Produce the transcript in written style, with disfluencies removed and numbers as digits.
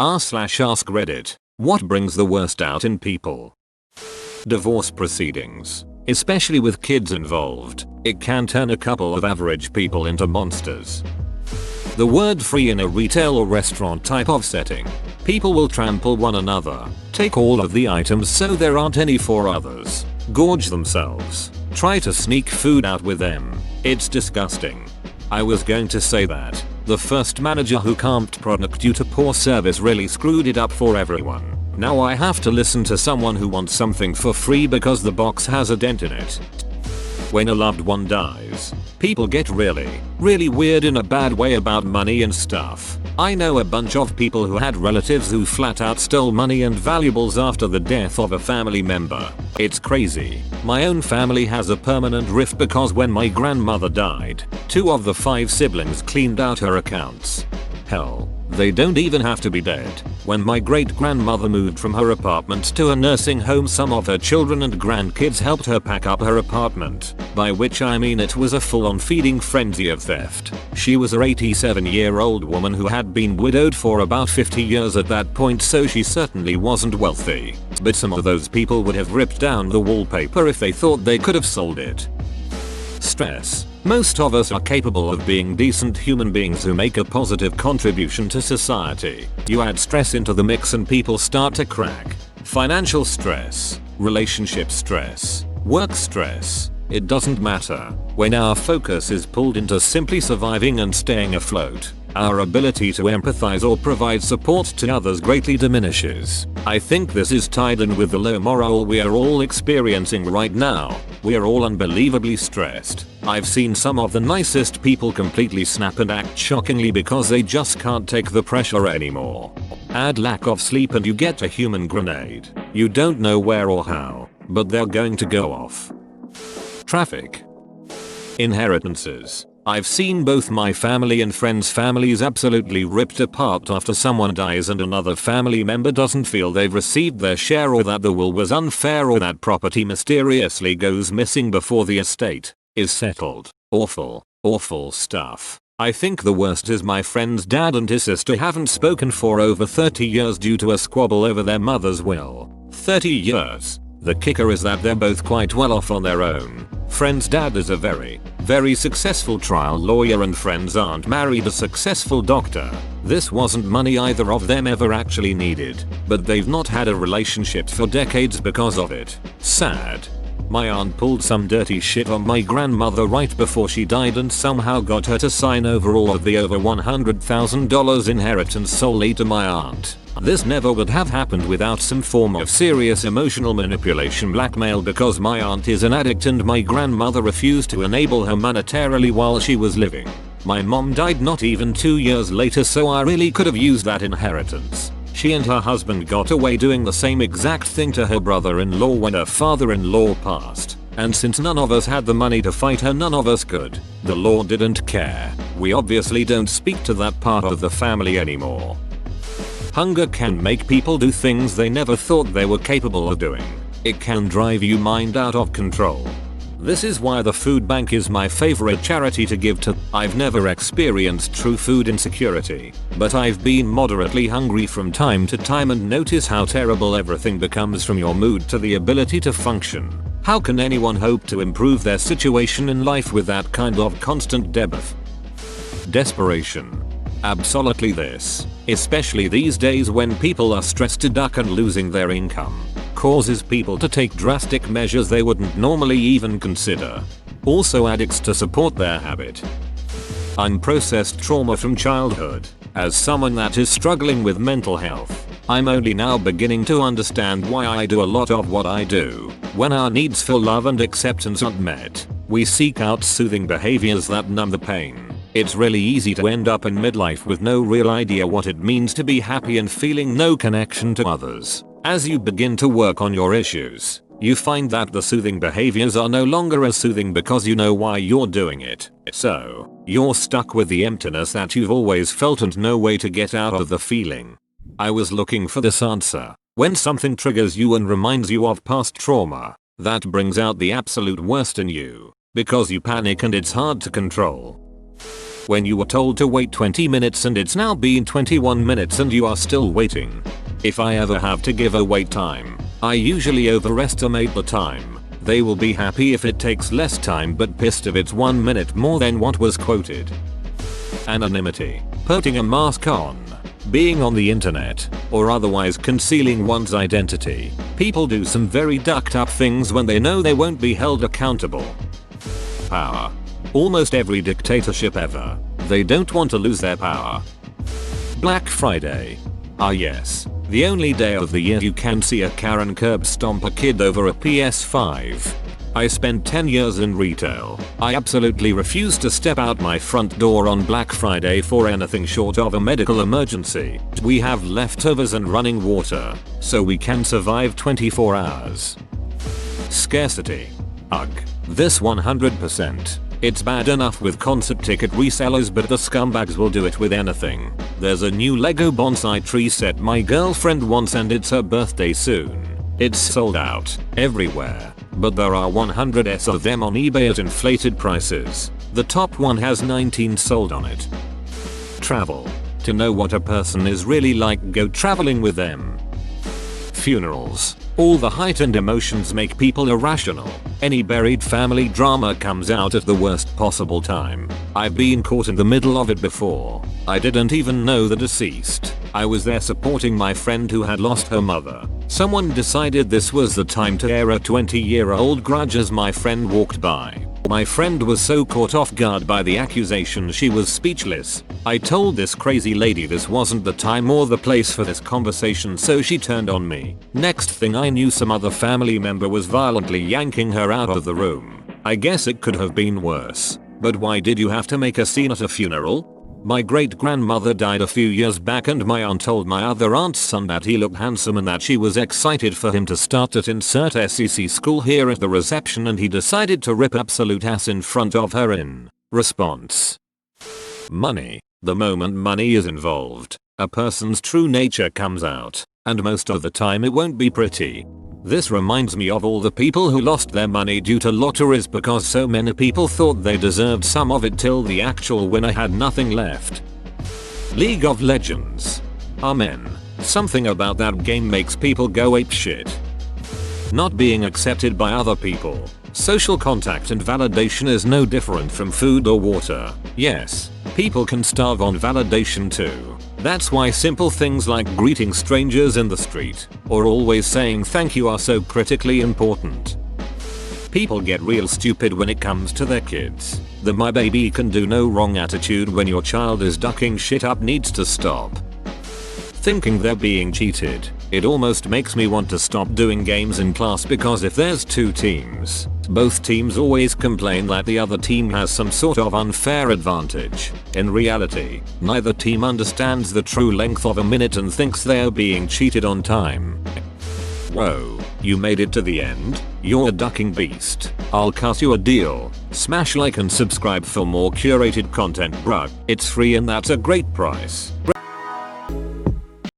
r/ask Reddit. What brings the worst out in people? Divorce proceedings. Especially with kids involved, it can turn a couple of average people into monsters. The word free in a retail or restaurant type of setting. People will trample one another, take all of the items so there aren't any for others, gorge themselves, try to sneak food out with them. It's disgusting. I was going to say that the first manager who camped product due to poor service really screwed it up for everyone. Now I have to listen to someone who wants something for free because the box has a dent in it. When a loved one dies, people get really weird in a bad way about money and stuff. I know a bunch of people who had relatives who flat out stole money and valuables after the death of a family member. It's crazy. My own family has a permanent rift because when my grandmother died, 2 of the 5 siblings cleaned out her accounts. Hell, they don't even have to be dead. When my great-grandmother moved from her apartment to a nursing home, some of her children and grandkids helped her pack up her apartment, by which I mean it was a full-on feeding frenzy of theft. She was an 87-year-old woman who had been widowed for about 50 years at that point, so she certainly wasn't wealthy. But some of those people would have ripped down the wallpaper if they thought they could have sold it. Stress. Most of us are capable of being decent human beings who make a positive contribution to society. You add stress into the mix and people start to crack. Financial stress, relationship stress, work stress. It doesn't matter. When our focus is pulled into simply surviving and staying afloat, our ability to empathize or provide support to others greatly diminishes. I think this is tied in with the low morale we are all experiencing right now. We are all unbelievably stressed. I've seen some of the nicest people completely snap and act shockingly because they just can't take the pressure anymore. Add lack of sleep and you get a human grenade. You don't know where or how, but they're going to go off. Traffic. Inheritances. I've seen both my family and friends' families absolutely ripped apart after someone dies and another family member doesn't feel they've received their share, or that the will was unfair, or that property mysteriously goes missing before the estate is settled. Awful, awful stuff. I think the worst is my friend's dad and his sister haven't spoken for over 30 years due to a squabble over their mother's will. 30 years. The kicker is that they're both quite well off on their own. Friend's dad is a very successful trial lawyer and friend's aunt married a successful doctor. This wasn't money either of them ever actually needed, but they've not had a relationship for decades because of it. Sad. My aunt pulled some dirty shit on my grandmother right before she died and somehow got her to sign over all of the over $100,000 inheritance solely to my aunt. This never would have happened without some form of serious emotional manipulation, blackmail, because my aunt is an addict and my grandmother refused to enable her monetarily while she was living. My mom died not even 2 years later, so I really could have used that inheritance. She and her husband got away doing the same exact thing to her brother-in-law when her father-in-law passed. And since none of us had the money to fight her, none of us could. The law didn't care. We obviously don't speak to that part of the family anymore. Hunger can make people do things they never thought they were capable of doing. It can drive your mind out of control. This is why the food bank is my favorite charity to give to. I've never experienced true food insecurity, but I've been moderately hungry from time to time and notice how terrible everything becomes, from your mood to the ability to function. How can anyone hope to improve their situation in life with that kind of constant debuff? Desperation. Absolutely this, especially these days when people are stressed to death and losing their income, causes people to take drastic measures they wouldn't normally even consider. Also addicts to support their habit. Unprocessed trauma from childhood. As someone that is struggling with mental health, I'm only now beginning to understand why I do a lot of what I do. When our needs for love and acceptance aren't met, we seek out soothing behaviors that numb the pain. It's really easy to end up in midlife with no real idea what it means to be happy and feeling no connection to others. As you begin to work on your issues, you find that the soothing behaviors are no longer as soothing because you know why you're doing it. So, you're stuck with the emptiness that you've always felt and no way to get out of the feeling. I was looking for this answer. When something triggers you and reminds you of past trauma, that brings out the absolute worst in you, because you panic and it's hard to control. When you were told to wait 20 minutes and it's now been 21 minutes and you are still waiting. If I ever have to give a wait time, I usually overestimate the time. They will be happy if it takes less time but pissed if it's 1 minute more than what was quoted. Anonymity. Putting a mask on. Being on the internet, or otherwise concealing one's identity. People do some very ducked up things when they know they won't be held accountable. Power. Almost every dictatorship ever, they don't want to lose their power. Black Friday. Ah yes, the only day of the year you can see a Karen curb stomp a kid over a PS5. I spent 10 years in retail. I absolutely refuse to step out my front door on Black Friday for anything short of a medical emergency. We have leftovers and running water, so we can survive 24 hours. Scarcity. Ugh. This 100%. It's bad enough with concert ticket resellers, but the scumbags will do it with anything. There's a new Lego bonsai tree set my girlfriend wants and it's her birthday soon. It's sold out everywhere, but there are 100s of them on eBay at inflated prices. The top one has 19 sold on it. Travel. To know what a person is really like, go traveling with them. Funerals. All the heightened emotions make people irrational. Any buried family drama comes out at the worst possible time. I've been caught in the middle of it before. I didn't even know the deceased. I was there supporting my friend who had lost her mother. Someone decided this was the time to air a 20-year-old grudge as my friend walked by. My friend was so caught off guard by the accusation she was speechless. I told this crazy lady this wasn't the time or the place for this conversation, so she turned on me. Next thing I knew, some other family member was violently yanking her out of the room. I guess it could have been worse. But why did you have to make a scene at a funeral? My great-grandmother died a few years back and my aunt told my other aunt's son that he looked handsome and that she was excited for him to start at insert SEC school here at the reception, and he decided to rip absolute ass in front of her in response. Money. The moment money is involved, a person's true nature comes out, and most of the time it won't be pretty. This reminds me of all the people who lost their money due to lotteries because so many people thought they deserved some of it till the actual winner had nothing left. League of Legends. Amen. Something about that game makes people go apeshit. Not being accepted by other people. Social contact and validation is no different from food or water. Yes, people can starve on validation too. That's why simple things like greeting strangers in the street or always saying thank you are so critically important. People get real stupid when it comes to their kids. The my baby can do no wrong attitude when your child is ducking shit up needs to stop. Thinking they're being cheated. It almost makes me want to stop doing games in class because if there's two teams, both teams always complain that the other team has some sort of unfair advantage. In reality, neither team understands the true length of a minute and thinks they're being cheated on time. Whoa, you made it to the end? You're a ducking beast. I'll cut you a deal. Smash like and subscribe for more curated content, bruh. It's free and that's a great price.